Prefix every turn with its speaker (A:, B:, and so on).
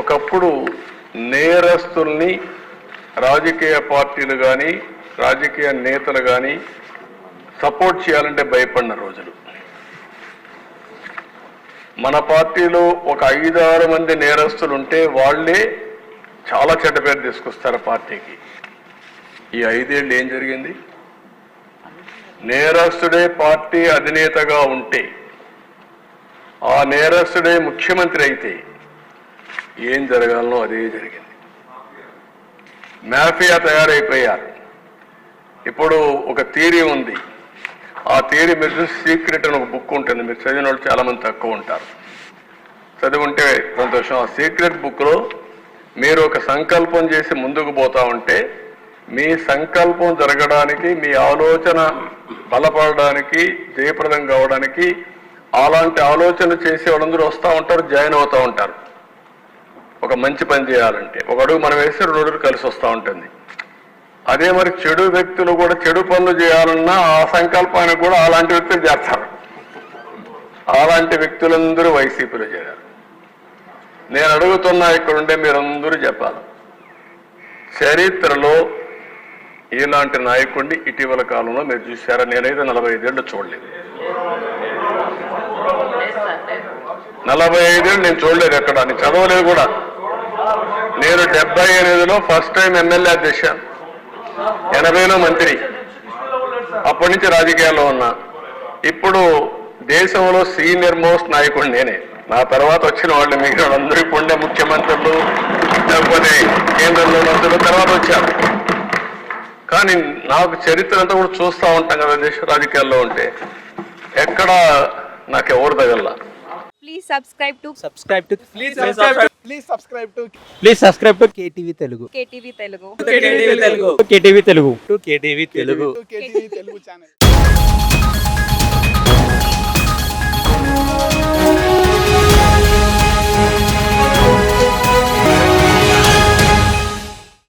A: ఒకప్పుడు నేరస్తుల్ని రాజకీయ పార్టీలు కానీ రాజకీయ నేతలు కానీ సపోర్ట్ చేయాలంటే భయపడిన రోజులు. మన పార్టీలో ఒక 5-6 మంది నేరస్తులు ఉంటే వాళ్ళే చాలా చెడ్డ పేరు తీసుకొస్తారు పార్టీకి. ఈ 5 ఏళ్ళు ఏం జరిగింది? నేరస్తుడే పార్టీ అధినేతగా ఉంటే, ఆ నేరస్తుడే ముఖ్యమంత్రి అయితే ఏం జరగాలనో అదే జరిగింది. మాఫియా తయారైపోయారు. ఇప్పుడు ఒక థియరీ ఉంది. ఆ థియరీ మీరు సీక్రెట్ అని ఒక బుక్ ఉంటుంది. మీరు చదివిన వాళ్ళు చాలామంది తక్కువ ఉంటారు. చదివి ఉంటే సంతోషం. ఆ సీక్రెట్ బుక్లో మీరు ఒక సంకల్పం చేసి ముందుకు పోతా ఉంటే మీ సంకల్పం జరగడానికి, మీ ఆలోచన బలపడడానికి, జయప్రదం కావడానికి అలాంటి ఆలోచన చేసే వాళ్ళందరూ వస్తూ ఉంటారు, జాయిన్ అవుతూ ఉంటారు. ఒక మంచి పని చేయాలంటే ఒక అడుగు మనం వేస్తే 2 అడుగులు కలిసి వస్తూ ఉంటుంది. అదే మరి చెడు వ్యక్తులు కూడా చెడు పనులు చేయాలన్నా ఆ సంకల్పానికి కూడా అలాంటి వ్యక్తులు చేస్తారు. అలాంటి వ్యక్తులందరూ వైసీపీలో చేరారు. నేను అడుగుతున్నా, ఇక్కడుండే మీరందరూ చెప్పాలి, చరిత్రలో ఇలాంటి నాయకుడిని ఇటీవల కాలంలో మీరు చూశారా? నేనైతే 45 ఏళ్ళు చూడలేదు. 45 ఏళ్ళు నేను చూడలేదు ఎక్కడ. నేను చదవలేదు కూడా. నేను 78లో ఫస్ట్ టైం ఎమ్మెల్యే చేశాను, 80లో మంత్రి. అప్పటి నుంచి రాజకీయాల్లో ఉన్నా. ఇప్పుడు దేశంలో సీనియర్ మోస్ట్ నాయకుడు నేనే. నా తర్వాత వచ్చిన వాళ్ళు మిగిలిన వాళ్ళందరూ ఇప్పుడుండే ముఖ్యమంత్రులు, లేకపోతే కేంద్రంలో మంత్రులు తర్వాత వచ్చారు. కానీ నాకు చరిత్ర అంతా కూడా చూస్తూ ఉంటాం కదా దేశ రాజకీయాల్లో ఉంటే, ఎక్కడ నాకు ఎవరు తగల్లా.
B: Please subscribe to
C: KTV Telugu.
B: KTV Telugu.
C: KTV Telugu channel.